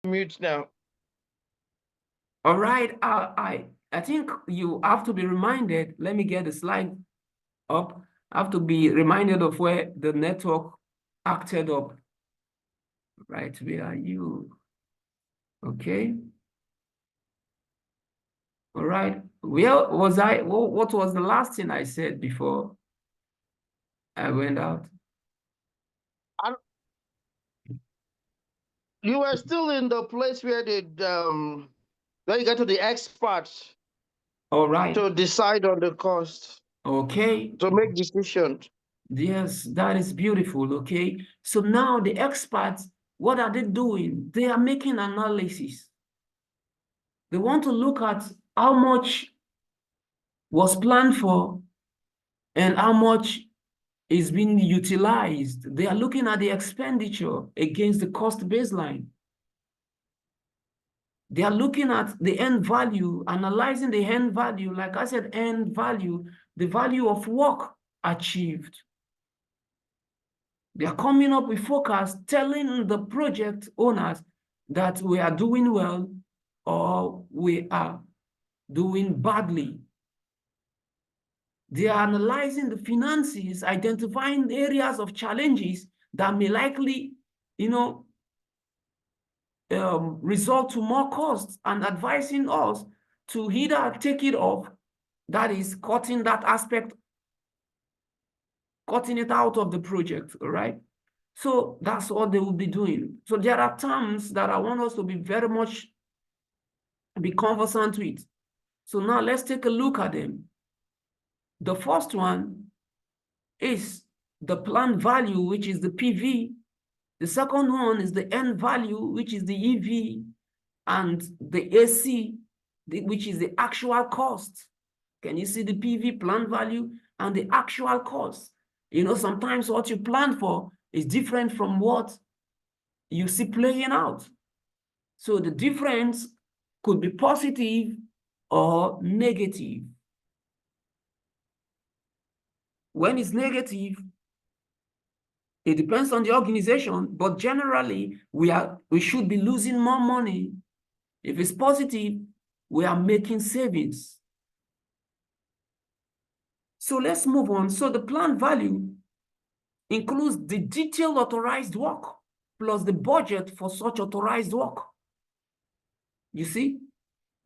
Mute now. All right. I think you have to be reminded. Let me get the slide up. I have to be reminded of where the network acted up. Right, where are you? Okay. All right. Where was I? What was the last thing I said before I went out? You were still in the place where where you get to the experts All right. to decide on the cost, Okay. to make decisions. Yes, that is beautiful. Okay. So now the experts, what are they doing? They are making analysis. They want to look at how much was planned for and how much is being utilized. They are looking at the expenditure against the cost baseline. They are looking at the end value, analyzing the end value, like I said, end value, the value of work achieved. They are coming up with forecasts telling the project owners that we are doing well or we are doing badly. They are analyzing the finances, identifying areas of challenges that may likely, result to more costs and advising us to either take it off, that is cutting that aspect, cutting it out of the project, all right? So that's what they will be doing. So there are terms that I want us to be very much be conversant with. So now let's take a look at them. The first one is the planned value, which is the PV. The second one is the end value, which is the EV, and the AC, which is the actual cost. Can you see the PV planned value and the actual cost? Sometimes what you plan for is different from what you see playing out. So the difference could be positive or negative. When it's negative, it depends on the organization, but generally we should be losing more money. If it's positive, we are making savings. So let's move on. So the planned value includes the detailed authorized work plus the budget for such authorized work. You see,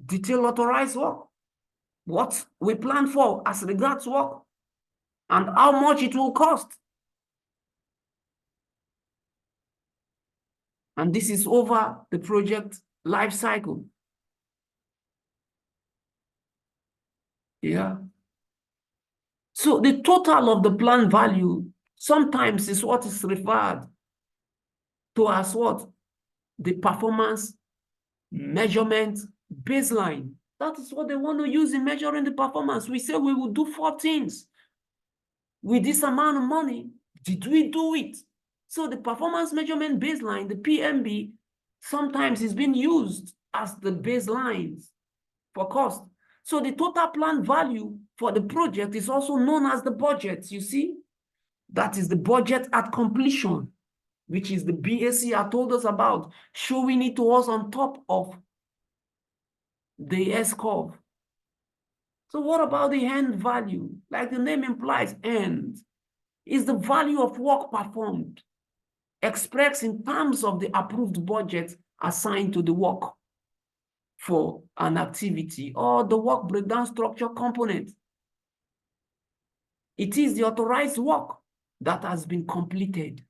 detailed authorized work, what we plan for as regards work, and how much it will cost. And this is over the project life cycle. Yeah. So the total of the planned value sometimes is what is referred to as what? The performance measurement baseline. That is what they want to use in measuring the performance. We say we will do 4 things with this amount of money. Did we do it? So the performance measurement baseline, the PMB, sometimes is being used as the baselines for cost. So the total planned value for the project is also known as the budget, you see? That is the budget at completion, which is the BAC I told us about, showing it to us on top of the S-curve. So what about the end value? Like the name implies, end is the value of work performed, expressed in terms of the approved budget assigned to the work for an activity or the work breakdown structure component. It is the authorized work that has been completed,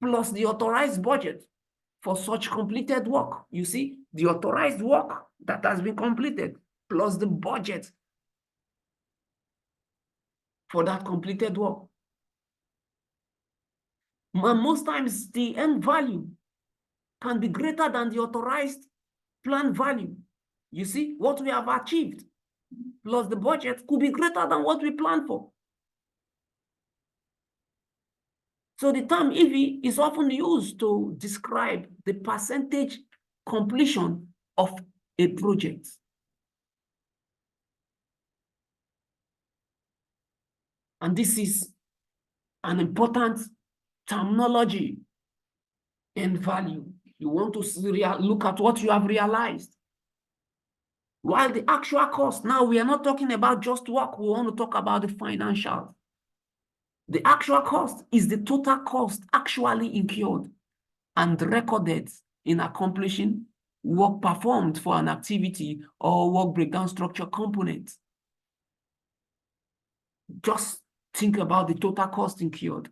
plus the authorized budget for such completed work. You see, the authorized work that has been completed, plus the budget for that completed work. And most times, the end value can be greater than the authorized planned value. You see, what we have achieved plus the budget could be greater than what we planned for. So the term EV is often used to describe the percentage completion of a project. And this is an important terminology and value. You want to look at what you have realized. While the actual cost, now we are not talking about just work, we want to talk about the financial. The actual cost is the total cost actually incurred and recorded in accomplishing work performed for an activity or work breakdown structure component. Just think about the total cost incurred.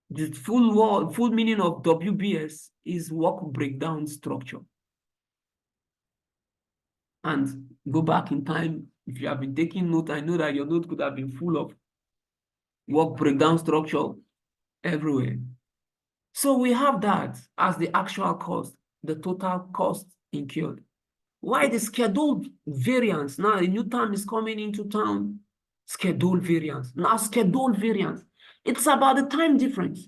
The full meaning of WBS is work breakdown structure. And go back in time, if you have been taking note, I know that your note could have been full of work breakdown structure everywhere. So we have that as the actual cost, the total cost incurred. Why the scheduled variance? Now a new term is coming into town, scheduled variance. Now scheduled variance, it's about the time difference.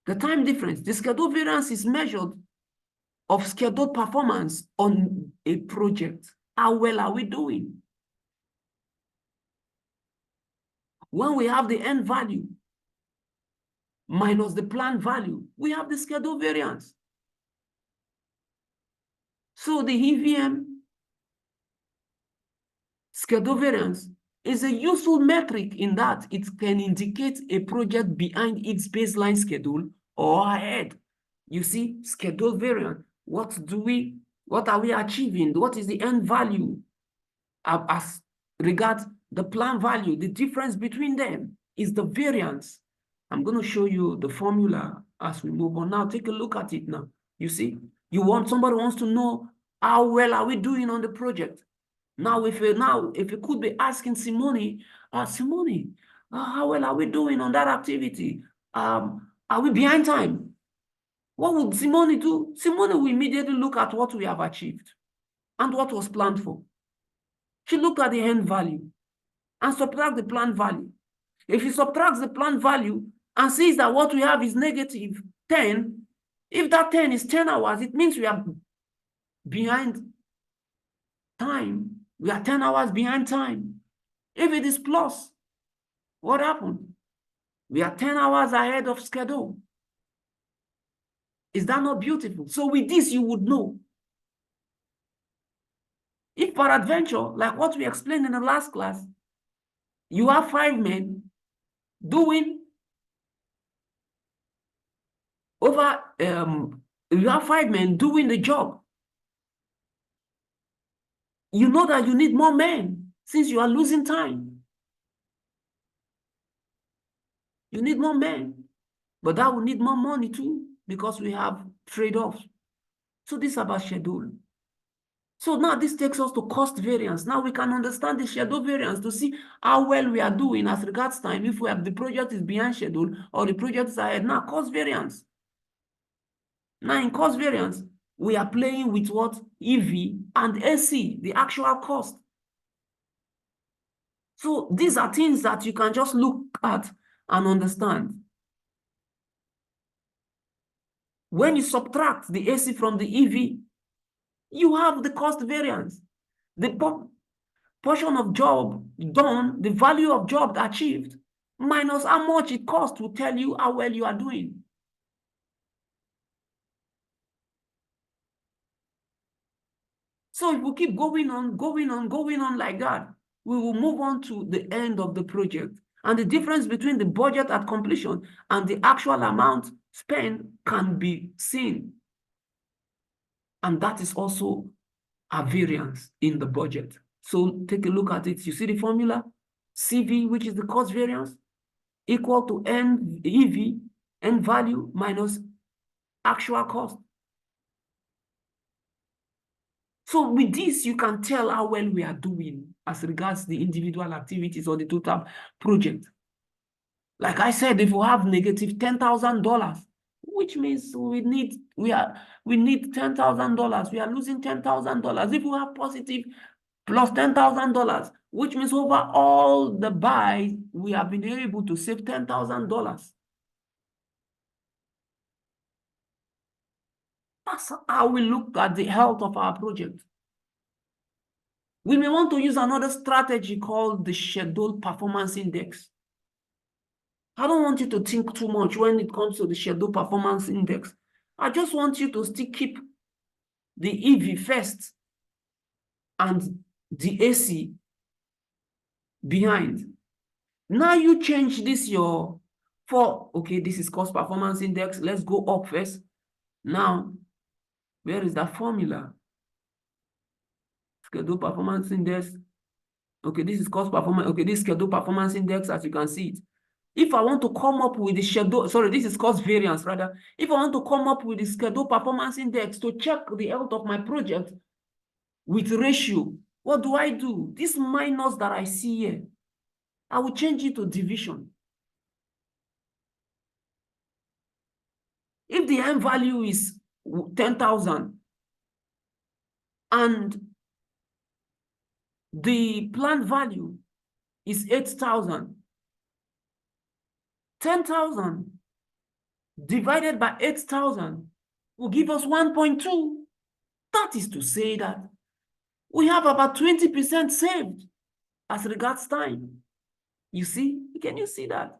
The time difference, the scheduled variance is measured of scheduled performance on a project. How well are we doing? When we have the end value minus the planned value, we have the scheduled variance. So the EVM schedule variance is a useful metric in that it can indicate a project behind its baseline schedule or ahead. You see, schedule variance. What are we achieving? What is the end value as regards the plan value? The difference between them is the variance. I'm going to show you the formula as we move on. Now, take a look at it now. You see, somebody wants to know how well are we doing on the project. Now, if you could be asking Simone, Simone, how well are we doing on that activity? Are we behind time? What would Simone do? Simone will immediately look at what we have achieved and what was planned for. She looked at the end value and subtract the planned value. If she subtracts the planned value and sees that what we have is negative 10, if that 10 is 10 hours, it means we are behind time. We are 10 hours behind time. If it is plus, what happened? We are 10 hours ahead of schedule. Is that not beautiful? So with this, you would know. If peradventure, like what we explained in the last class, you have 5 men doing you have 5 men doing the job. You know that you need more men since you are losing time. You need more men, but that will need more money too because we have trade-offs. So this is about schedule. So now this takes us to cost variance. Now we can understand the schedule variance to see how well we are doing as regards time, if the project is behind schedule or the project is ahead. Now cost variance. Now in cost variance, we are playing with what? EV and AC, the actual cost. So these are things that you can just look at and understand. When you subtract the AC from the EV, you have the cost variance. The portion of job done, the value of job achieved, minus how much it costs will tell you how well you are doing. So if we keep going on like that, we will move on to the end of the project. And the difference between the budget at completion and the actual amount spent can be seen. And that is also a variance in the budget. So take a look at it. You see the formula? CV, which is the cost variance, equal to EV, end value minus actual cost. So with this, you can tell how well we are doing as regards the individual activities or the total project. Like I said, if we have negative $10,000, which means we need $10,000. We are losing $10,000. If we have positive plus $10,000, which means over all the buys, we have been able to save $10,000. That's how we look at the health of our project. We may want to use another strategy called the Schedule Performance Index. I don't want you to think too much when it comes to the Schedule Performance Index. I just want you to still keep the EV first and the AC behind. Now you change this okay, this is cost performance index. Let's go up first. Now, where is that formula? Schedule performance index. Okay, this is cost performance. Okay, this schedule performance index, as you can see it. If I want to come up with the schedule, sorry, this is cost variance rather. If I want to come up with the schedule performance index to check the health of my project with ratio, what do? This minus that I see here, I will change it to division. If the M value is 10,000 and the planned value is 8,000, 10,000 divided by 8,000 will give us 1.2. That is to say that we have about 20% saved as regards time. You see? Can you see that?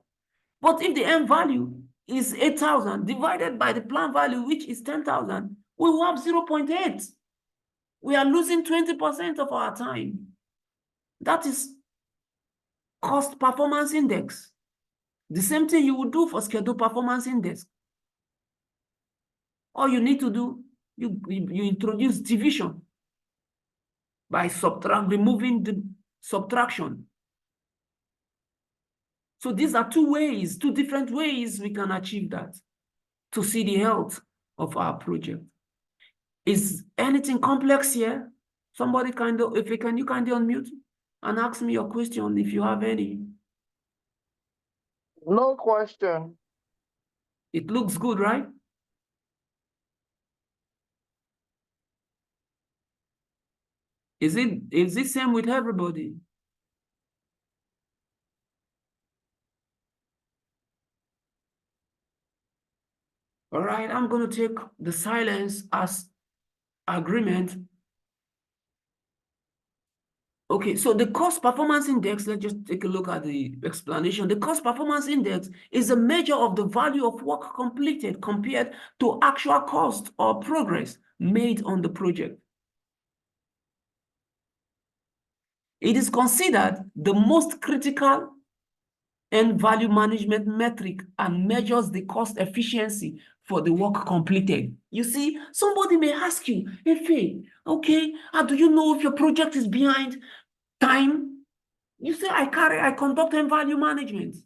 But if the M value is 8,000 divided by the planned value, which is 10,000, we will have 0.8. We are losing 20% of our time. That is cost performance index. The same thing you would do for schedule performance index. All you need to do, you introduce division by removing the subtraction. So these are two different ways we can achieve that to see the health of our project. Is anything complex here? Somebody you kindly unmute and ask me your question if you have any. No question. It looks good, right? Is it same with everybody? All right, I'm going to take the silence as agreement. Okay, so the cost performance index, let's just take a look at the explanation. The cost performance index is a measure of the value of work completed compared to actual cost or progress made on the project. It is considered the most critical and value management metric and measures the cost efficiency for the work completed. You see, somebody may ask you, hey, okay, how do you know if your project is behind time? You say, I conduct M value management.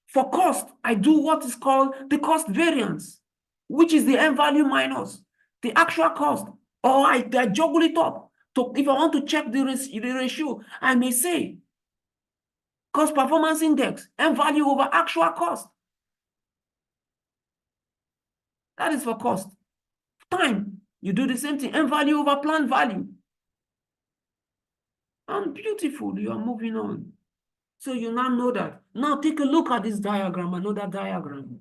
For cost, I do what is called the cost variance, which is the M value minus the actual cost, or I juggle it up. So if I want to check the ratio, I may say, cost performance index, M value over actual cost. That is for cost. Time, you do the same thing, M value over planned value. And beautiful, you are moving on. So you now know that. Now take a look at this diagram, another diagram.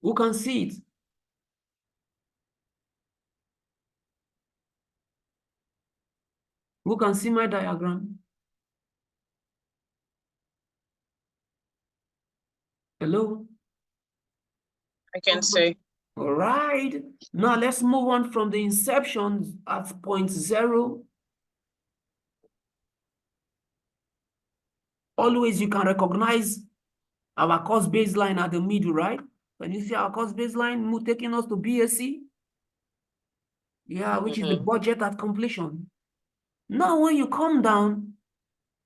Who can see it? Who can see my diagram? Hello? I can see. All right. Now let's move on from the inception at point 0. Always you can recognize our cost baseline at the middle, right? When you see our cost baseline taking us to BSC, yeah, which is the budget at completion. Now when you come down,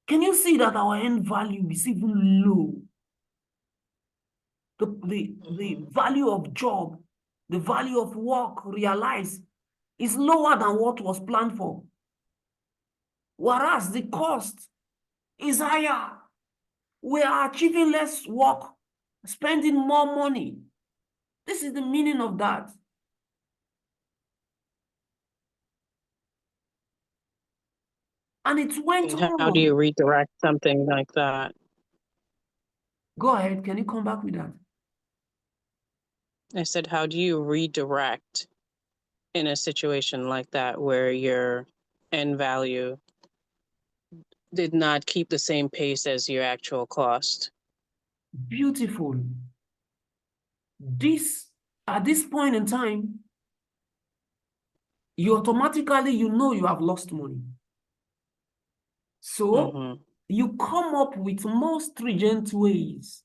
can you see that our end value is even low? The value of job, the value of work realized is lower than what was planned for. Whereas the cost is higher. We are achieving less work, spending more money. This is the meaning of that. And it went on. How do you redirect something like that? Go ahead. Can you come back with that? I said, how do you redirect in a situation like that where your end value did not keep the same pace as your actual cost. Beautiful. At this point in time, you automatically, you know you have lost money. So you come up with more stringent ways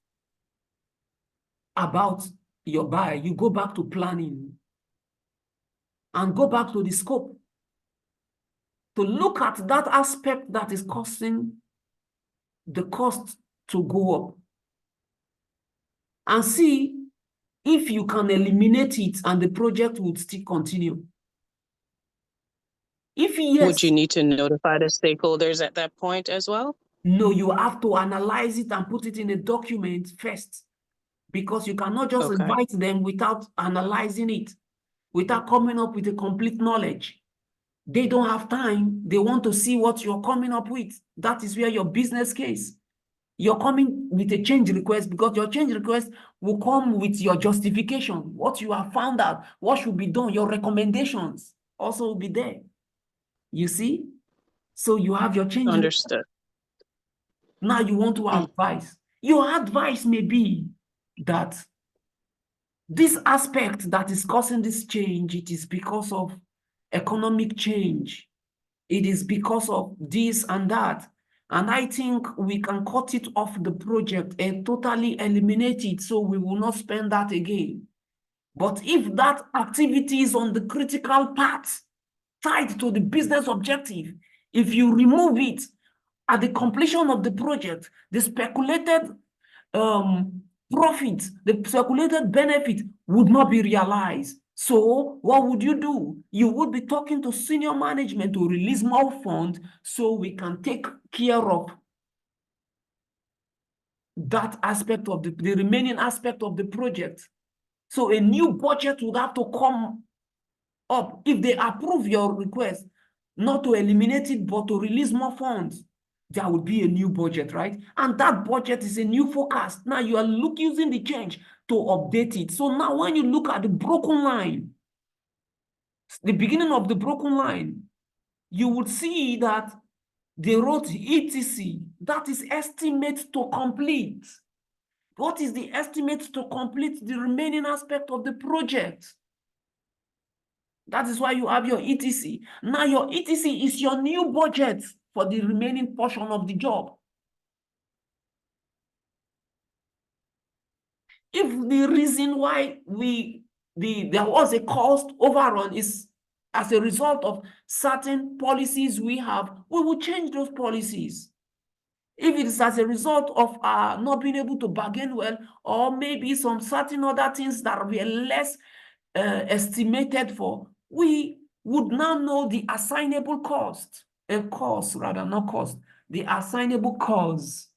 about your buy. You go back to planning and go back to the scope to look at that aspect that is causing the cost to go up and see if you can eliminate it and the project would still continue. If yes, would you need to notify the stakeholders at that point as well? No, you have to analyze it and put it in a document first, because you cannot just invite them without analyzing it, without coming up with a complete knowledge. They don't have time. They want to see what you're coming up with. That is where your business case. You're coming with a change request because your change request will come with your justification, what you have found out, what should be done, your recommendations also will be there. You see? So you have your change. Understood. Now you want to advise. Your advice may be that this aspect that is causing this change, it is because of economic change. It is because of this and that. And I think we can cut it off the project and totally eliminate it, so we will not spend that again. But if that activity is on the critical part, tied to the business objective, if you remove it at the completion of the project, the speculated profit, the speculated benefit would not be realized. So what would you do? You would be talking to senior management to release more funds so we can take care of that aspect of the remaining aspect of the project. So a new budget would have to come up if they approve your request, not to eliminate it, but to release more funds. There will be a new budget, right? And that budget is a new forecast. Now you are using the change to update it. So now when you look at the broken line, the beginning of the broken line, you would see that they wrote ETC, that is estimate to complete. What is the estimate to complete the remaining aspect of the project? That is why you have your ETC. Now your ETC is your new budget for the remaining portion of the job. If the reason why there was a cost overrun is as a result of certain policies we have, we will change those policies. If it is as a result of not being able to bargain well, or maybe some certain other things that we are less estimated for, we would now know the assignable cost, the assignable cause.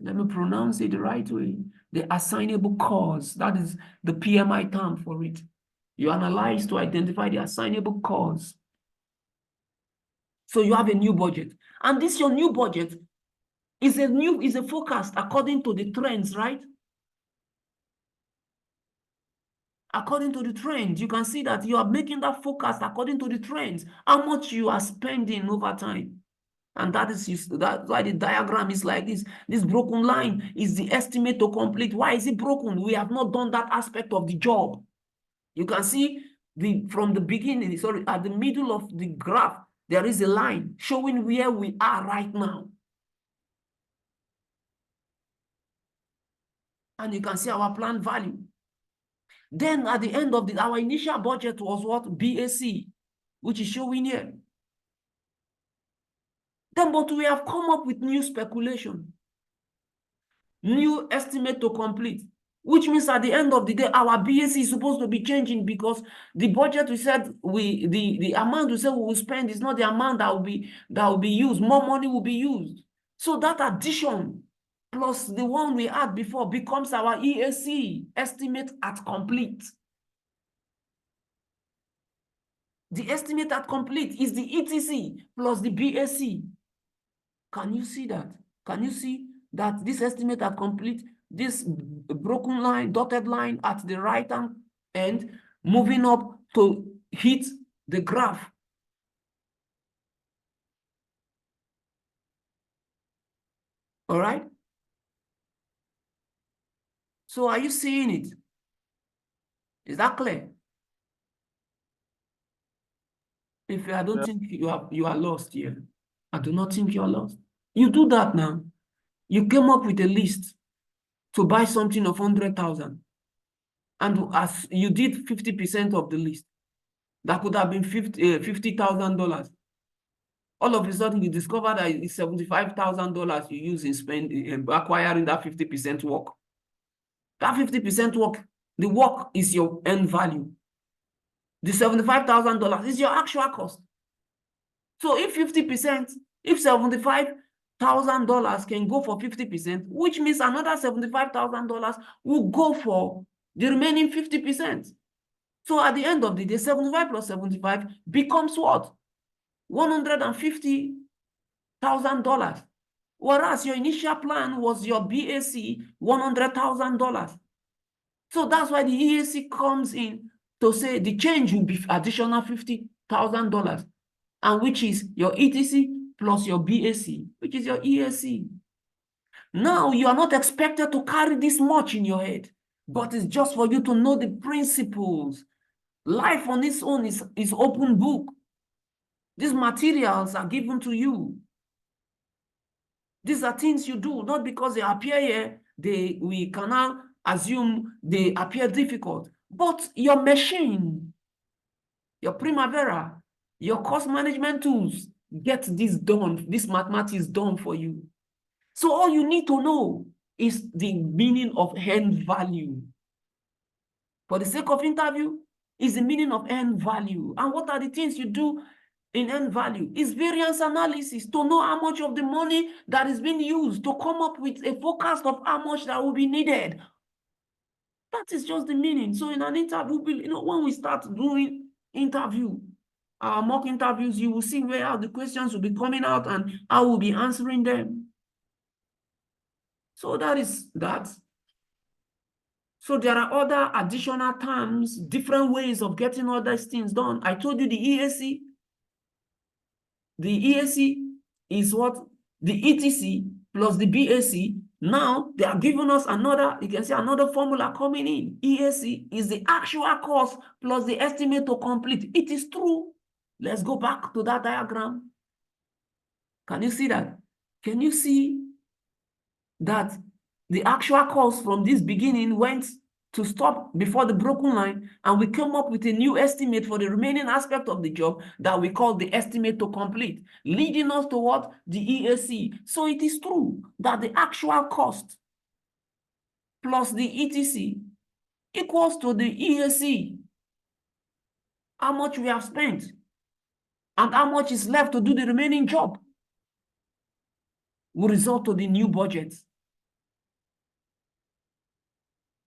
Let me pronounce it the right way. The assignable cause, that is the PMI term for it. You analyze to identify the assignable cause. So you have a new budget. And this your new budget is a forecast according to the trends, right? According to the trends, you can see that you are making that forecast according to the trends, how much you are spending over time. And that's why the diagram is like this. This broken line is the estimate to complete. Why is it broken? We have not done that aspect of the job. You can see from the beginning, sorry, at the middle of the graph, there is a line showing where we are right now. And you can see our planned value. Then at the end of our initial budget was what? BAC, which is showing here. Then, but we have come up with new speculation, new estimate to complete, which means at the end of the day, our BAC is supposed to be changing, because the budget we said the amount we said we will spend is not the amount that will be used. More money will be used. So that addition plus the one we had before becomes our EAC, estimate at complete. The estimate at complete is the ETC plus the BAC. Can you see that? Can you see that this estimate at complete, this broken line, dotted line at the right hand end, moving up to hit the graph? All right? So are you seeing it? Is that clear? If I don't think you are lost here, I do not think you are lost. You do that now. You came up with a list to buy something of 100,000. And as you did 50% of the list, that could have been $50,000. All of a sudden, you discover that it's $75,000 you use in spending, acquiring that 50% work. That 50% work, the work is your end value. The $75,000 is your actual cost. So if 50%, if $75,000 can go for 50%, which means another $75,000 will go for the remaining 50%. So at the end of the day, 75 plus 75 becomes what? $150,000. Whereas your initial plan was your BAC, $100,000. So that's why the EAC comes in to say the change will be additional $50,000, and which is your ETC plus your BAC, which is your EAC. Now you are not expected to carry this much in your head, but it's just for you to know the principles. Life on its own is open book. These materials are given to you. These are things you do, not because they appear here, we cannot assume they appear difficult. But your machine, your Primavera, your cost management tools get this done, this mathematics done for you. So all you need to know is the meaning of end value. For the sake of interview, is the meaning of end value. And what are the things you do in end value? Is variance analysis to know how much of the money that is being used to come up with a forecast of how much that will be needed. That is just the meaning. So in an interview, when we start doing interview, our mock interviews, you will see where the questions will be coming out and I will be answering them. So that is that. So there are other additional terms, different ways of getting all these things done. I told you the EAC. The EAC is what? The ETC plus the BAC. Now they are giving us another, you can see another formula coming in. EAC is the actual cost plus the estimate to complete. It is true. Let's go back to that diagram. Can you see that? Can you see that the actual cost from this beginning went to stop before the broken line, and we came up with a new estimate for the remaining aspect of the job that we call the estimate to complete, leading us to what? The EAC. So it is true that the actual cost plus the ETC equals to the EAC, how much we have spent, and how much is left to do the remaining job will result to the new budget.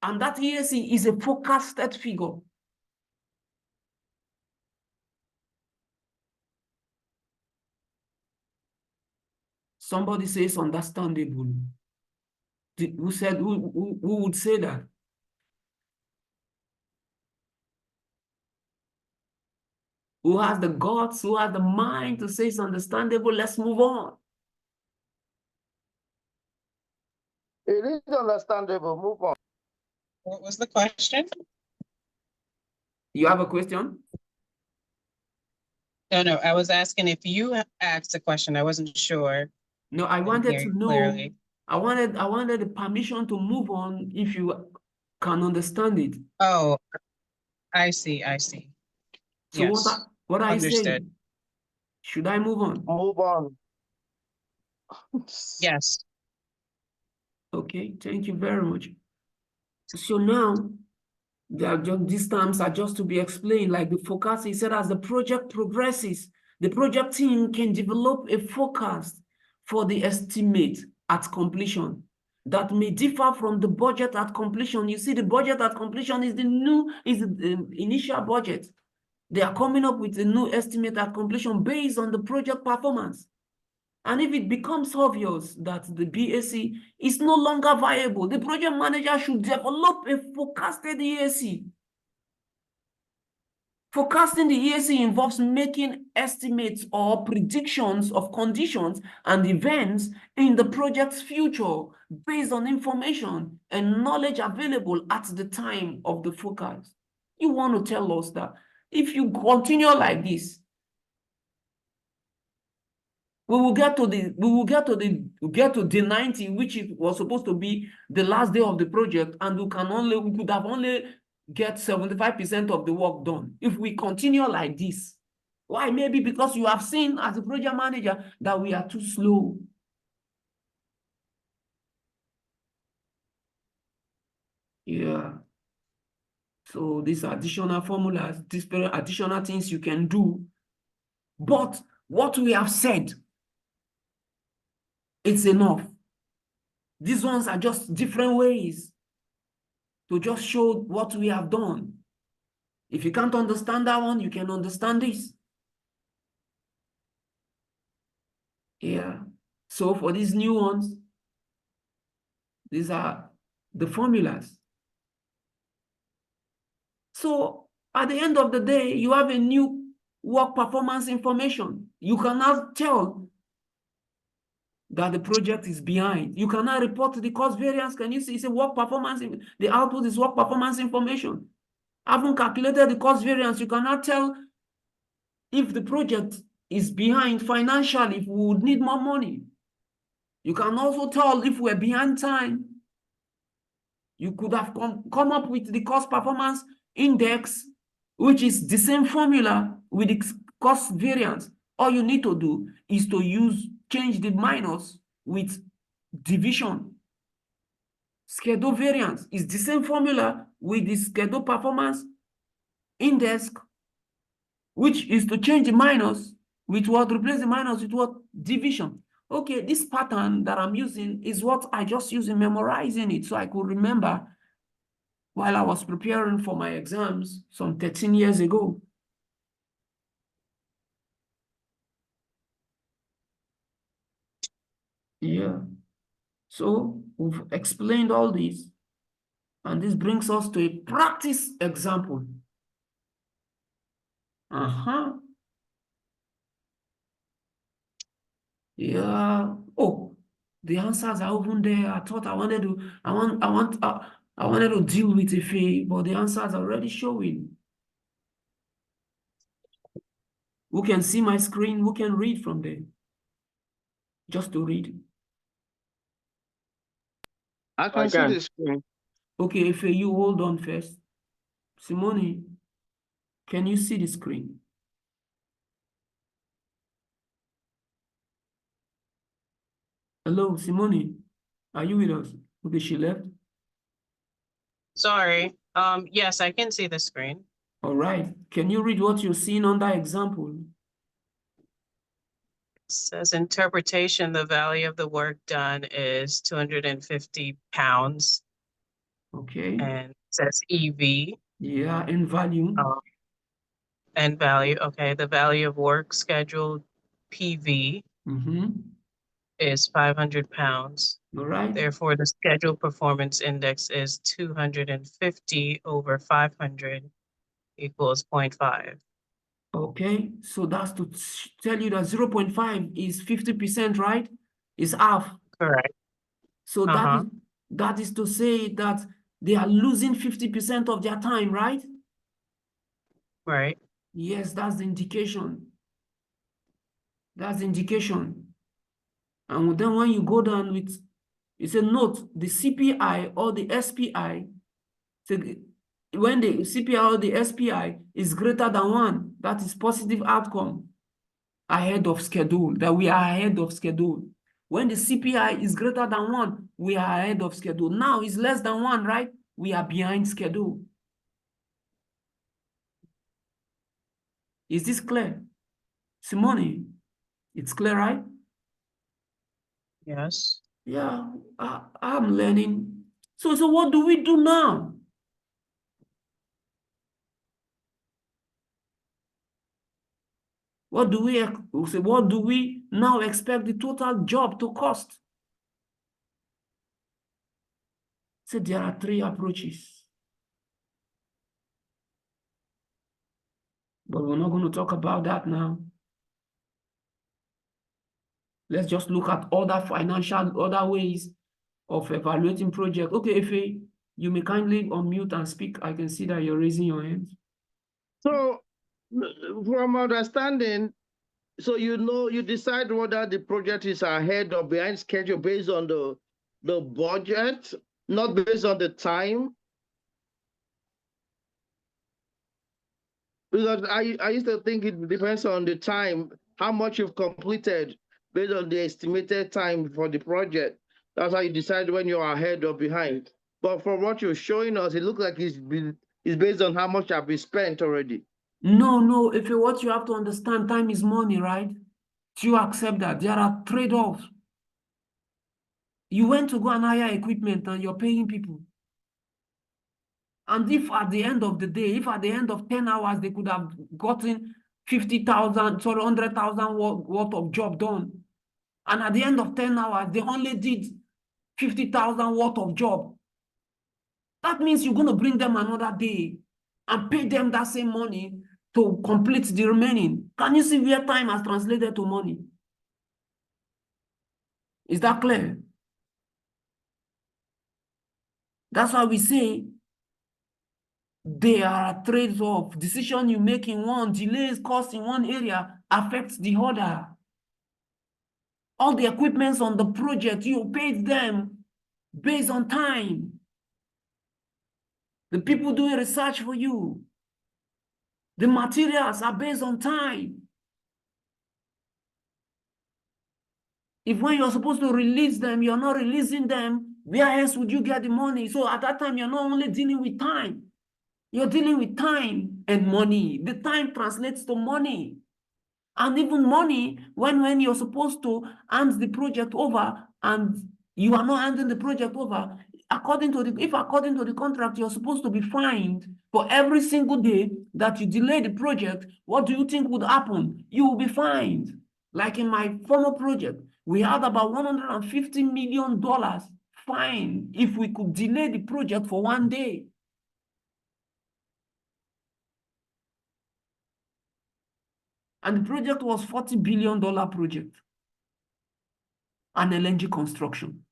And that EAC is a forecasted figure. Somebody says understandable. Who said, who would say that? Who has the guts, who has the mind to say it's understandable? Let's move on. It is understandable. Move on. What was the question? You have a question? No, I was asking if you asked a question. I wasn't sure. No, I wanted to know. Clearly. I wanted the permission to move on if you can understand it. Oh, I see. So yes. what are you Understood. saying? Should I move on? Move on. Yes. Okay, thank you very much. So now, these terms are just to be explained, like the forecast. He said, as the project progresses, the project team can develop a forecast for the estimate at completion that may differ from the budget at completion. You see, the budget at completion is the initial budget. They are coming up with a new estimate at completion based on the project performance. And if it becomes obvious that the BAC is no longer viable, the project manager should develop a forecasted EAC. Forecasting the EAC involves making estimates or predictions of conditions and events in the project's future based on information and knowledge available at the time of the forecast. You want to tell us that if you continue like this, we will get to day 90, which was supposed to be the last day of the project, and we could have only get 75% of the work done if we continue like this. Why? Maybe because you have seen as a project manager that we are too slow. Yeah. So these additional formulas, these additional things you can do. But what we have said, it's enough. These ones are just different ways to just show what we have done. If you can't understand that one, you can understand this. Yeah. So for these new ones, these are the formulas. So at the end of the day, you have a new work performance information. You cannot tell that the project is behind. You cannot report the cost variance. Can you see? It's a work performance. The output is work performance information. Having calculated the cost variance, you cannot tell if the project is behind financially, if we would need more money. You can also tell if we're behind time. You could have come up with the cost performance index, which is the same formula with the cost variance. All you need to do is to change the minus with division. Schedule variance is the same formula with the schedule performance index, which is to change the minus with what, replace the minus with what? Division. Okay, this pattern that I'm using is what I just used in memorizing it so I could remember while I was preparing for my exams some 13 years ago. Yeah. So we've explained all this, and this brings us to a practice example. Yeah. Oh, the answers are even there. I thought I wanted to deal with a fee, but the answers are already showing. Who can see my screen? Who can read from there? Just to read. I can see the screen. Okay, Ife, you hold on first. Simone, can you see the screen? Hello, Simone, are you with us? Okay, she left. Sorry. Yes, I can see the screen. All right. Can you read what you're seeing on that example? It says interpretation, the value of the work done is 250 pounds. Okay. And it says EV. Yeah, in value. And value. Okay, the value of work scheduled PV is 500 pounds. All right. Therefore, the scheduled performance index is 250 over 500 equals 0.5. Okay, so that's to tell you that 0.5 is 50%, right? It's half. Correct. So that is to say that they are losing 50% of their time, right? Right. Yes, that's the indication. That's the indication. And then when you go down with, you say, note the CPI or the SPI. So when the CPI or the SPI is greater than 1, that is positive outcome. Ahead of schedule, that we are ahead of schedule. When the CPI is greater than 1, we are ahead of schedule. Now it's less than 1, right? We are behind schedule. Is this clear? Simone, it's clear, right? Yes. Yeah, I'm learning. So what do we do now? What do we now expect the total job to cost? So there are 3 approaches. But we're not going to talk about that now. Let's just look at other ways of evaluating project. Okay, Ife, you may kindly unmute and speak. I can see that you're raising your hand. So, from understanding, so you decide whether the project is ahead or behind schedule based on the budget, not based on the time. Because I used to think it depends on the time, how much you've completed based on the estimated time for the project. That's how you decide when you're ahead or behind. But from what you're showing us, it looks like it's based on how much have been spent already. No, if what you have to understand, time is money, right? Do you accept that? There are trade-offs. You went to go and hire equipment and you're paying people. And if at the end of the day, if at the end of 10 hours, they could have gotten 100,000 worth of job done. And at the end of 10 hours, they only did 50,000 worth of job. That means you're going to bring them another day and pay them that same money to complete the remaining. Can you see where time has translated to money? Is that clear? That's why we say there are trade-offs. Decision you make in one, delays, cost in one area affects the other. All the equipments on the project, you paid them based on time. The people doing research for you, the materials are based on time. If when you're supposed to release them, you're not releasing them, where else would you get the money? So at that time, you're not only dealing with time, you're dealing with time and money. The time translates to money. And even money, when you're supposed to hand the project over and you are not handing the project over, according to the contract, you're supposed to be fined for every single day that you delay the project. What do you think would happen? You will be fined. Like in my former project, we had about $150 million fine if we could delay the project for one day. And the project was $40 billion project, an LNG construction.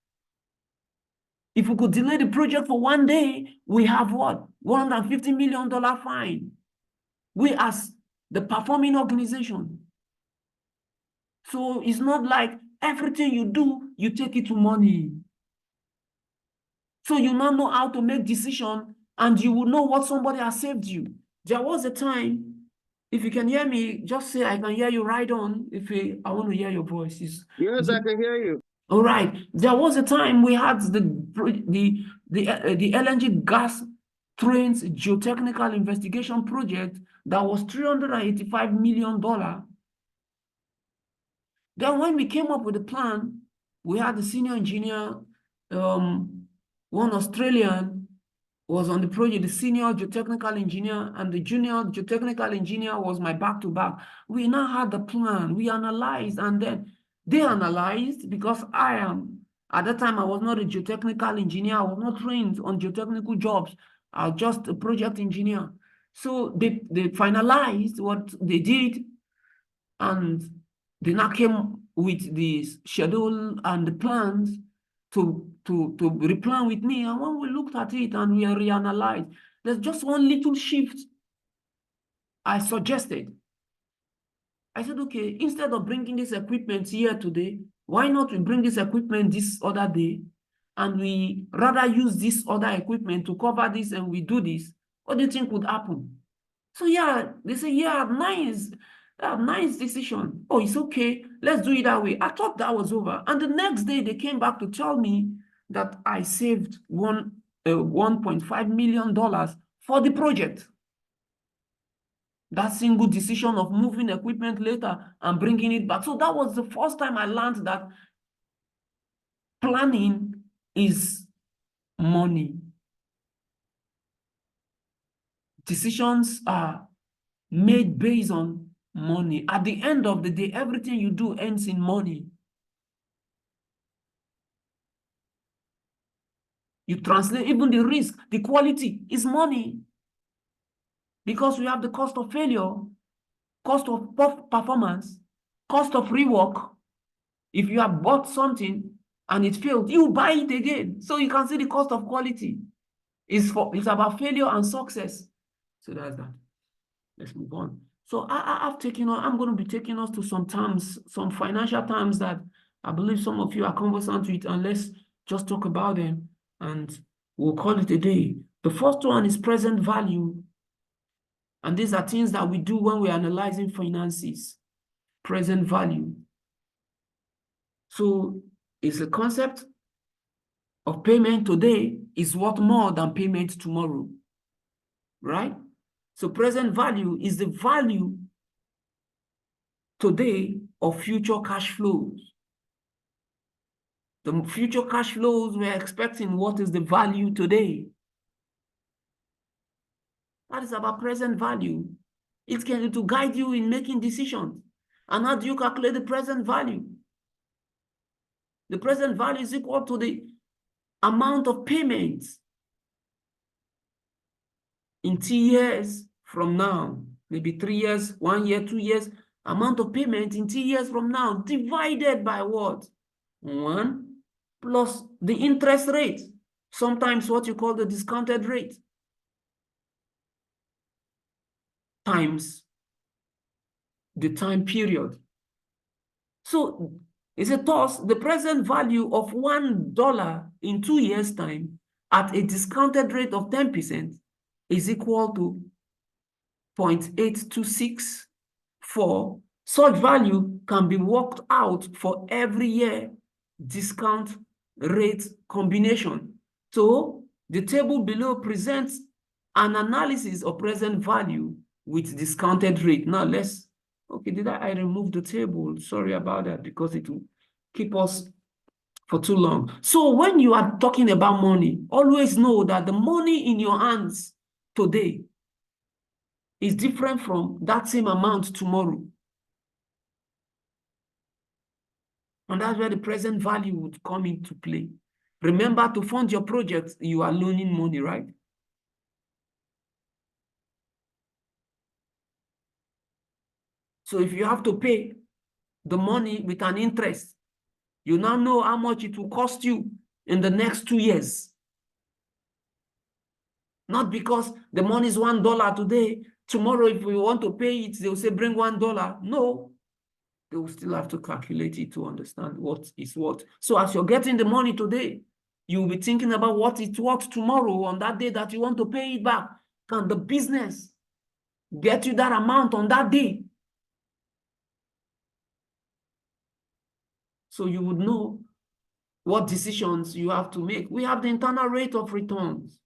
If we could delay the project for one day, we have what? $150 million fine. We as the performing organization. So it's not like everything you do, you take it to money. So you now know how to make decisions and you will know what somebody has saved you. There was a time, if you can hear me, just say I can hear you right on. I want to hear your voice. Yes, I can hear you. All right. There was a time we had the LNG gas trains geotechnical investigation project that was $385 million. Then when we came up with the plan, we had the senior engineer, one Australian was on the project, the senior geotechnical engineer, and the junior geotechnical engineer was my back-to-back. We now had the plan, we analyzed, and then they analyzed because at that time, I was not a geotechnical engineer. I was not trained on geotechnical jobs. I was just a project engineer. So they finalized what they did, and they now came with the schedule and the plans to replan with me. And when we looked at it and we reanalyzed, there's just one little shift I suggested. I said, okay, instead of bringing this equipment here today, why not we bring this equipment this other day and we rather use this other equipment to cover this and we do this? What do you think would happen? So yeah, they say, yeah, nice decision. Oh, it's okay. Let's do it that way. I thought that was over. And the next day they came back to tell me that I saved $1.5 million for the project. That single decision of moving equipment later and bringing it back. So that was the first time I learned that planning is money. Decisions are made based on money. At the end of the day, everything you do ends in money. You translate even the risk, the quality is money. Because we have the cost of failure. cost of performance, cost of rework. If you have bought something and it failed, you buy it again. So you can see the cost of quality. It's about failure and success. So that's that. Let's move on. So I'm going to be taking us to some terms, some financial terms that I believe some of you are conversant with, and let's just talk about them and we'll call it a day. The first one is present value. And these are things that we do when we're analyzing finances. Present value. So it's a concept of payment today is worth more than payment tomorrow, right? So present value is the value today of future cash flows. The future cash flows we're expecting, what is the value today? That is about present value. It can to guide you in making decisions. And how do you calculate the present value? The present value is equal to the amount of payments in 2 years from now, maybe 3 years, 1 year, 2 years, amount of payment in 2 years from now, divided by what? 1 plus the interest rate, sometimes what you call the discounted rate, times the time period. So it's a toss, the present value of $1 in 2 years' time at a discounted rate of 10% is equal to 0.8264. Such value can be worked out for every year discount rate combination. So the table below presents an analysis of present value with discounted rate. Now let's, okay, I remove the table? Sorry about that, because it will keep us for too long. So when you are talking about money, always know that the money in your hands today is different from that same amount tomorrow. And that's where the present value would come into play. Remember, to fund your project, you are loaning money, right? So if you have to pay the money with an interest, you now know how much it will cost you in the next 2 years. Not because the money is $1 today, tomorrow if we want to pay it, they'll say bring $1. No, they will still have to calculate it to understand what is what. So as you're getting the money today, you'll be thinking about what it's worth tomorrow on that day that you want to pay it back. Can the business get you that amount on that day? So you would know what decisions you have to make. We have the internal rate of returns.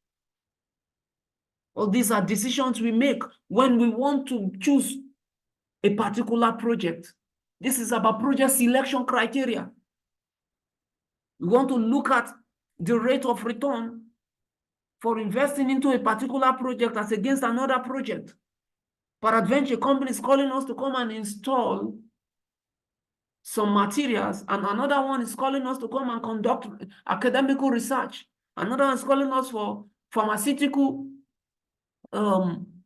All these are decisions we make when we want to choose a particular project. This is about project selection criteria. We want to look at the rate of return for investing into a particular project as against another project. Peradventure, company is calling us to come and install some materials, and another one is calling us to come and conduct academical research. Another one is calling us for pharmaceutical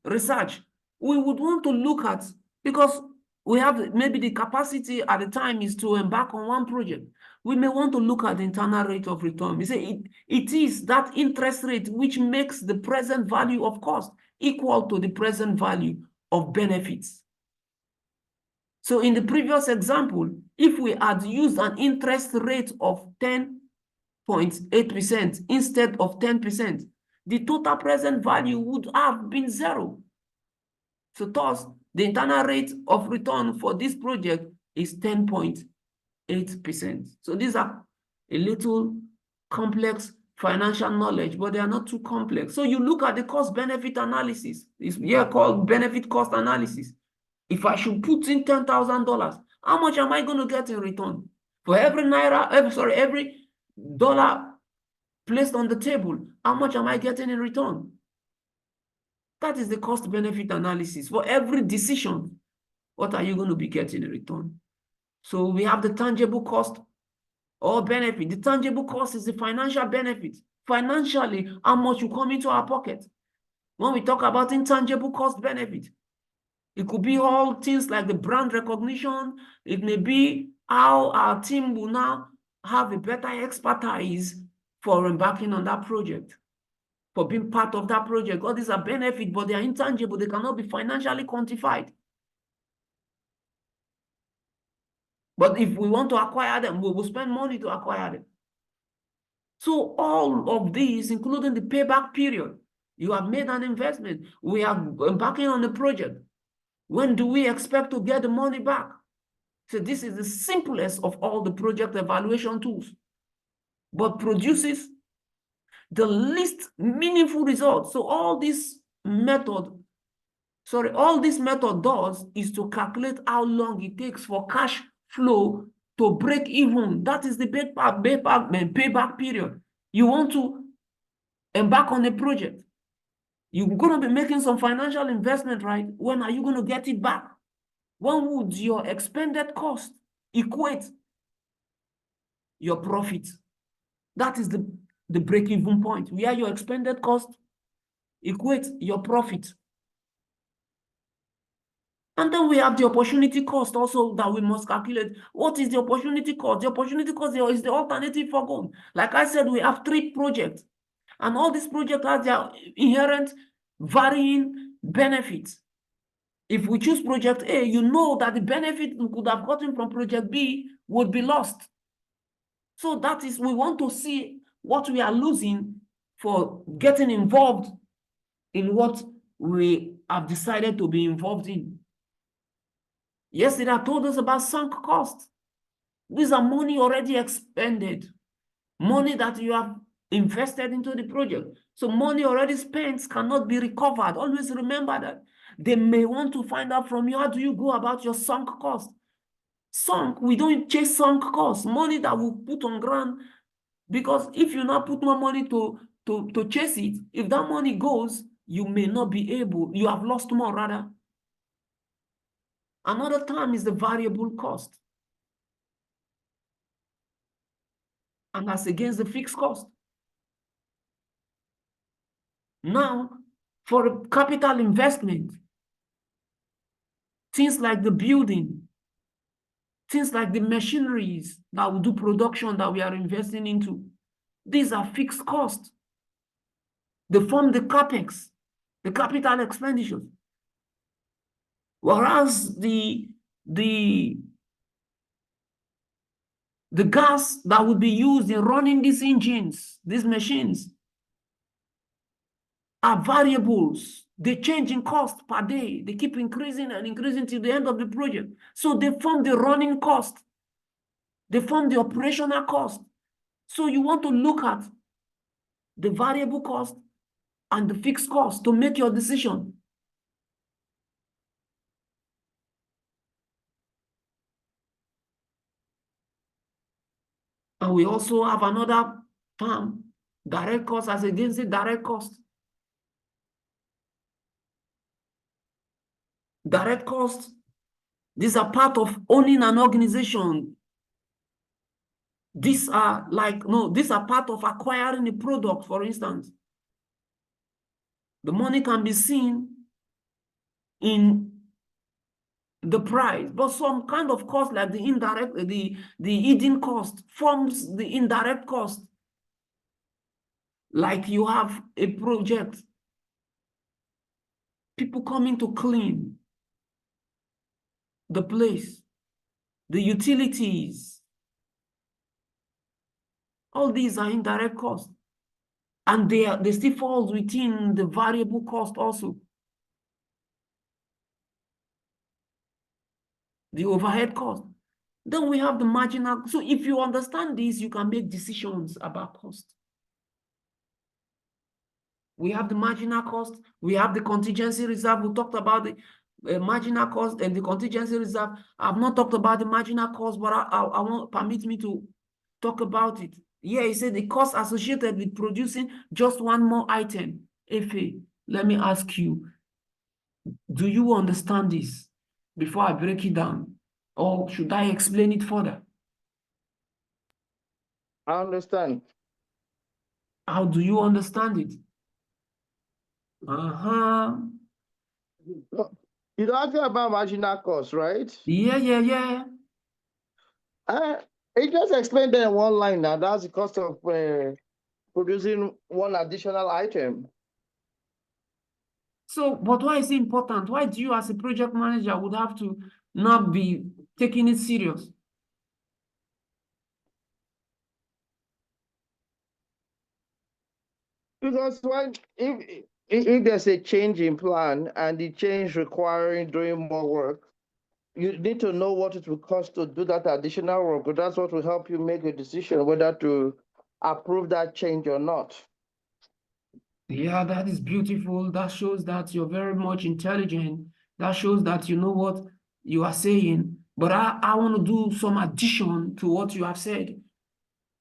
research. We would want to look at, because we have maybe the capacity at the time is to embark on one project. We may want to look at the internal rate of return. We say it is that interest rate which makes the present value of cost equal to the present value of benefits. So in the previous example, if we had used an interest rate of 10.8% instead of 10%, the total present value would have been 0. So thus, the internal rate of return for this project is 10.8%. So these are a little complex financial knowledge, but they are not too complex. So you look at the cost-benefit analysis. It's here called benefit cost analysis. If I should put in $10,000, how much am I going to get in return? For every every dollar placed on the table, how much am I getting in return? That is the cost-benefit analysis. For every decision, what are you going to be getting in return? So we have the tangible cost or benefit. The tangible cost is the financial benefit. Financially, how much will come into our pocket. When we talk about intangible cost benefit, It could be all things like the brand recognition. It may be how our team will now have a better expertise for embarking on that project, for being part of that project. All these are benefits, but they are intangible. They cannot be financially quantified. But if we want to acquire them, we will spend money to acquire them. So all of these, including the payback period, you have made an investment. We are embarking on a project. When do we expect to get the money back? So this is the simplest of all the project evaluation tools, but produces the least meaningful results. So all this method does is to calculate how long it takes for cash flow to break even. That is the payback period. You want to embark on a project. You're going to be making some financial investment, right? When are you going to get it back? When would your expended cost equate your profit? That is the break-even point, where your expended cost equates your profit. And then we have the opportunity cost also that we must calculate. What is the opportunity cost? The opportunity cost is the alternative for gold. Like I said, we have 3 projects, and all these projects have their inherent varying benefits. If we choose project A, you know that the benefit we could have gotten from project B would be lost. So that is, we want to see what we are losing for getting involved in what we have decided to be involved in. Yesterday, I told us about sunk costs. These are money already expended, money that you have invested into the project. So money already spent cannot be recovered. Always remember that. They may want to find out from you, how do you go about your sunk cost? Sunk, we don't chase sunk costs, money that we put on ground, because if you not put more money to chase it, if that money goes, you may not be able, you have lost more rather. Another term is the variable cost. And that's against the fixed cost. Now, for a capital investment, things like the building, things like the machineries that will do production that we are investing into, these are fixed costs. They form the capex, the capital expenditures. Whereas the gas that would be used in running these engines, these machines, are variables. They change in cost per day. They keep increasing and increasing till the end of the project. So they form the running cost. They form the operational cost. So you want to look at the variable cost and the fixed cost to make your decision. And we also have another term, direct cost as against the direct cost. Direct costs, these are part of owning an organization. These are part of acquiring a product, for instance. The money can be seen in the price, but some kind of cost like the indirect, the hidden cost forms the indirect cost. Like you have a project, people coming to clean the place, the utilities, all these are indirect costs. And they still fall within the variable cost also. The overhead cost. Then we have the marginal. So if you understand this, you can make decisions about cost. We have the marginal cost. We have the contingency reserve. We talked about the marginal cost and the contingency reserve. I've not talked about the marginal cost, but I won't permit me to talk about it. Yeah, he said the cost associated with producing just one more item. FA, let me ask you, do you understand this before I break it down? Or should I explain it further? I understand. How do you understand it? You're talking about marginal cost, right? Yeah. Uh, it just explained that in one line now. That's the cost of producing one additional item. So, but why is it important? Why do you as a project manager would have to not be taking it serious? Because when if there's a change in plan and the change requiring doing more work, you need to know what it will cost to do that additional work. But that's what will help you make a decision whether to approve that change or not. Yeah, that is beautiful. That shows that you're very much intelligent. That shows that you know what you are saying. But I want to do some addition to what you have said.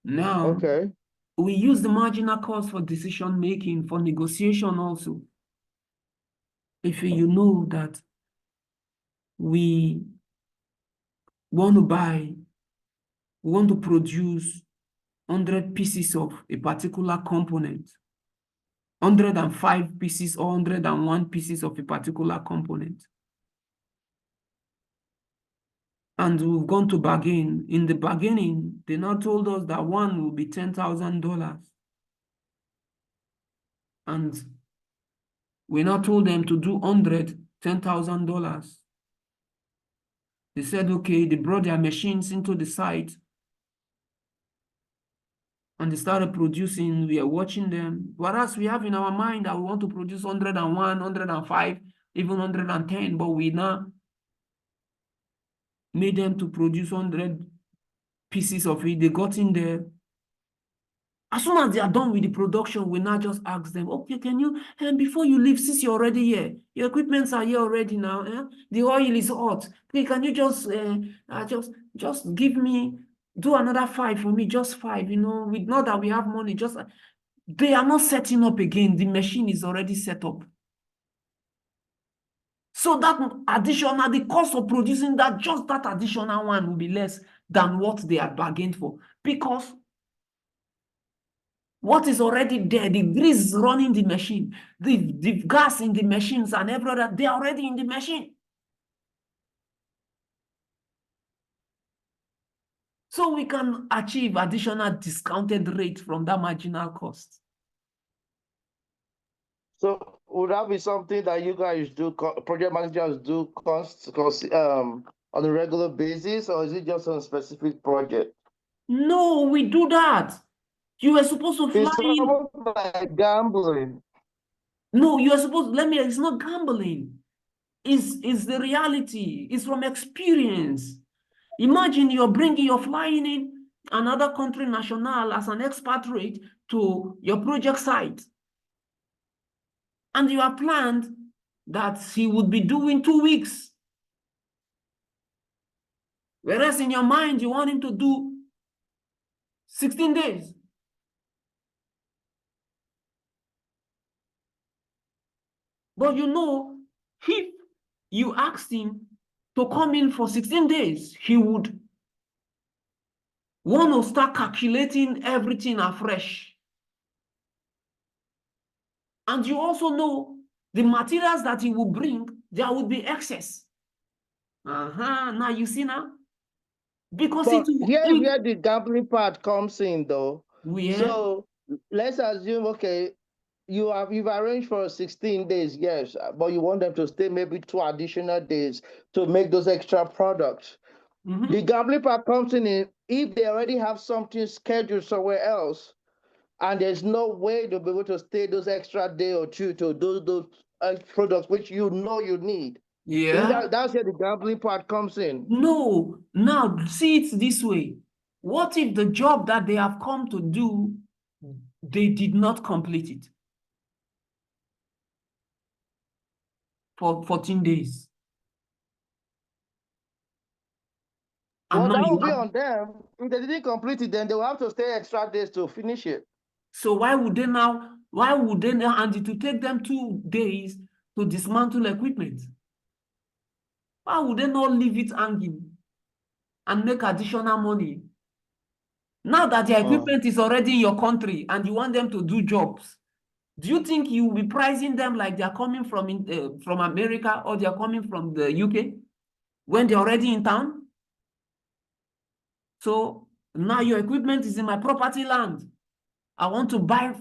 Now, Okay. we use the marginal cost for decision making, for negotiation also. If you know that we want to buy, we want to produce 100 pieces of a particular component, 105 pieces or 101 pieces of a particular component. And we've gone to bargain. In the bargaining, they now told us that one will be $10,000. And we now told them to do 100, $10,000. They said, okay, they brought their machines into the site and they started producing. We are watching them. Whereas we have in our mind that we want to produce 101, 105, even 110, but we now made them to produce 100 pieces of it. They got in there. As soon as they are done with the production, we now just ask them, okay, can you, and before you leave, since you're already here, your equipments are here already now, the oil is hot. Okay, can you just give me, do another 5 for me, just 5, we not that we have money, just, they are not setting up again. The machine is already set up. So that additional, the cost of producing that, just that additional one will be less than what they are bargained for. Because what is already there, the grease running the machine, the gas in the machines and every other, they are already in the machine. So we can achieve additional discounted rate from that marginal cost. So would that be something that you guys do, project managers do on a regular basis, or is it just on a specific project? No, we do that. You were supposed to fly It's in. almost like gambling. No, you are supposed, it's not gambling. It's the reality. It's from experience. Imagine you're flying in another country national as an expatriate to your project site. And you have planned that he would be doing 2 weeks. Whereas in your mind, you want him to do 16 days. But if you asked him to come in for 16 days, he would want to start calculating everything afresh. And you also know the materials that he will bring, there will be excess. Now you see now? Because But here's where the gambling part comes in, though. Where? So let's assume, okay, you've arranged for 16 days, yes, but you want them to stay maybe 2 additional days to make those extra products. The gambling part comes in if they already have something scheduled somewhere else, and there's no way to be able to stay those extra day or two to do those products which you need. Yeah. That's where the gambling part comes in. No, now see it this way. What if the job that they have come to do, they did not complete it for 14 days? And Well, now that you will be have, on them. If they didn't complete it, then they will have to stay extra days to finish it. so why would they now, and it will take them 2 days to dismantle equipment? Why would they not leave it hanging and make additional money? Now that their equipment is already in your country and you want them to do jobs, Do you think you will be pricing them like they're coming from America or they're coming from the UK when they're already in town? So now your equipment is in my property land. I want to buy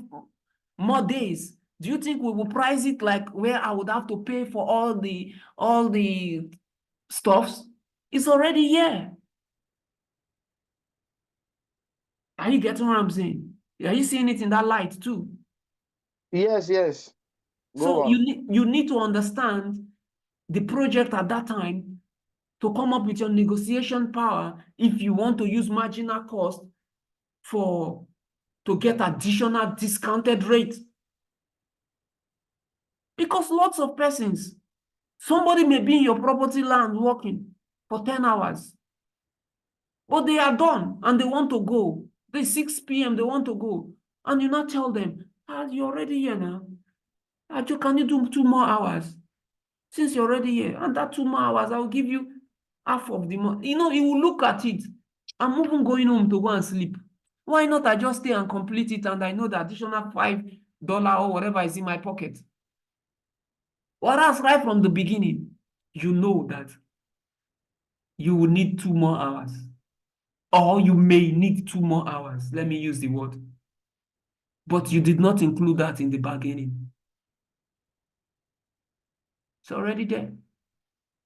more days. Do you think we will price it like where I would have to pay for all the stuffs? It's already here. Are you getting what I'm saying? Are you seeing it in that light too? Yes, yes. Go So on. you need to understand the project at that time to come up with your negotiation power if you want to use marginal cost to get additional discounted rate. Because lots of persons, somebody may be in your property land working for 10 hours, but they are done and they want to go. It's 6 p.m. they want to go. And you not tell them, you're already here now. Can you do 2 more hours? Since you're already here, and that 2 more hours, I'll give you half of the money. You know, he will look at it. I'm even going home to go and sleep. Why not I just stay and complete it and I know the additional $5 or whatever is in my pocket? Whereas right from the beginning, you know that you will need 2 more hours. Or you may need 2 more hours. Let me use the word. But you did not include that in the bargaining. It's already there.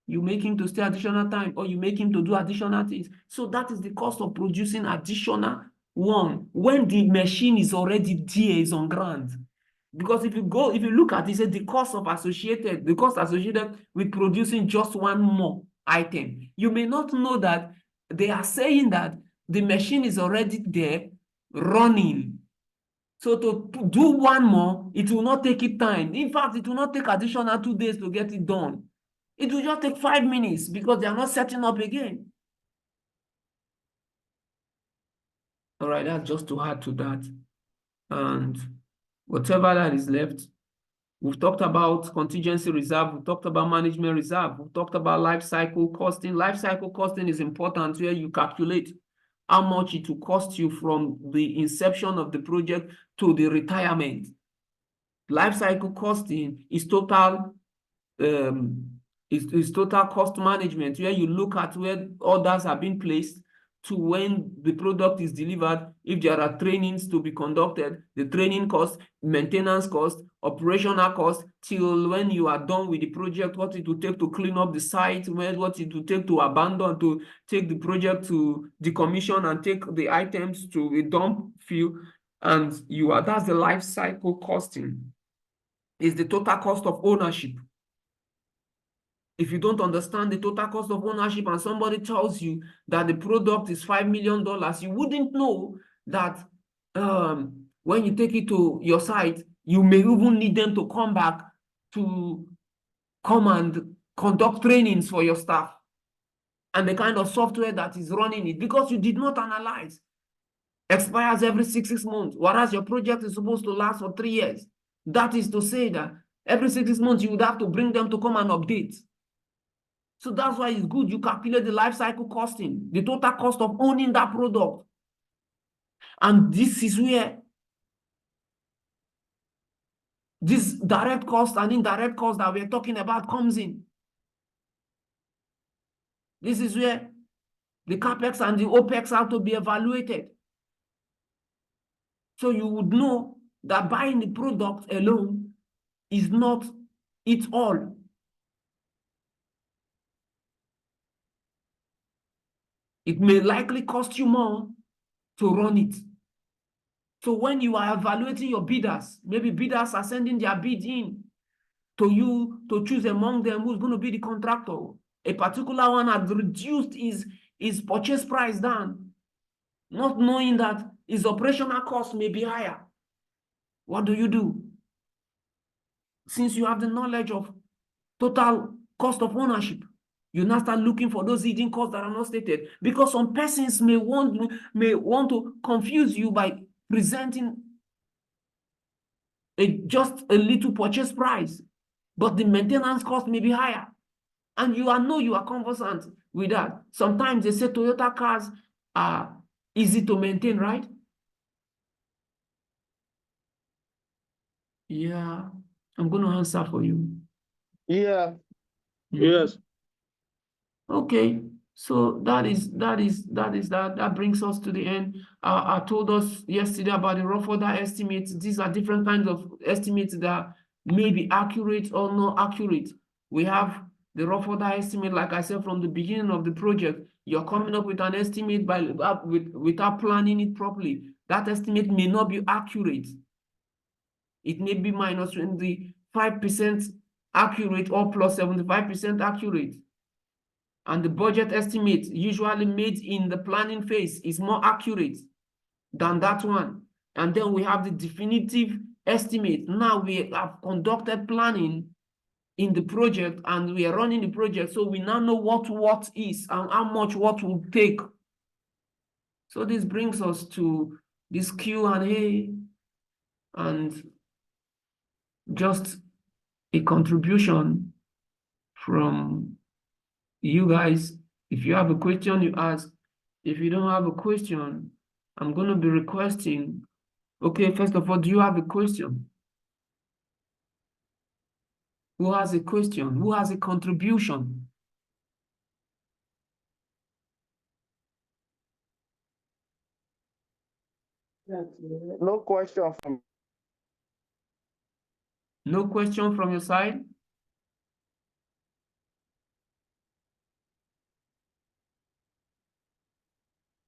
You make him to stay additional time or you make him to do additional things. So that is the cost of producing additional one when the machine is already there, is on ground. Because if you look at it, say the cost associated with producing just one more item. You may not know that they are saying that the machine is already there running. So to do one more, it will not take it time. In fact, it will not take additional 2 days to get it done. It will just take 5 minutes because they are not setting up again. All right, that's just to add to that. And whatever that is left, we've talked about contingency reserve, we've talked about management reserve, we've talked about life cycle costing. Life cycle costing is important where you calculate how much it will cost you from the inception of the project to the retirement. Life cycle costing is total total cost management, where you look at where orders are being placed to when the product is delivered. If there are trainings to be conducted, the training cost, maintenance cost, operational cost, till when you are done with the project, what it will take to clean up the site, what it will take to abandon, to take the project to decommission and take the items to a dump field. And that's the life cycle costing. Is the total cost of ownership. If you don't understand the total cost of ownership and somebody tells you that the product is $5 million, you wouldn't know that when you take it to your site, you may even need them to come back to come and conduct trainings for your staff and the kind of software that is running it, because you did not analyze. Expires every 6 months, whereas your project is supposed to last for 3 years. That is to say that every 6 months, you would have to bring them to come and update. So that's why it's good you calculate the life cycle costing, the total cost of owning that product. And this is where this direct cost and indirect cost that we're talking about comes in. This is where the CapEx and the OpEx have to be evaluated. So you would know that buying the product alone is not it all. It may likely cost you more to run it. So when you are evaluating your bidders, maybe bidders are sending their bid in to you to choose among them who's going to be the contractor. A particular one has reduced his purchase price down, not knowing that his operational cost may be higher. What do? Since you have the knowledge of total cost of ownership, you now start looking for those hidden costs that are not stated, because some persons may want to confuse you by presenting just a little purchase price, but the maintenance cost may be higher. And you are conversant with that. Sometimes they say Toyota cars are easy to maintain, right? Yeah, I'm going to answer for you. Yeah. Mhm. Yes. Okay, so that brings us to the end. I told us yesterday about the rough order estimates. These are different kinds of estimates that may be accurate or not accurate. We have the rough order estimate, like I said, from the beginning of the project. You're coming up with an estimate without planning it properly. That estimate may not be accurate. It may be minus 25% accurate or plus 75% accurate. And the budget estimate usually made in the planning phase is more accurate than that one. And then we have the definitive estimate. Now we have conducted planning in the project and we are running the project. So we now know what is and how much what will take. So this brings us to this Q&A and just a contribution from you guys. If you have a question, you ask. If you don't have a question, I'm going to be requesting. Okay, first of all, do you have a question? Who has a question? Who has a contribution? No question from. No question from your side?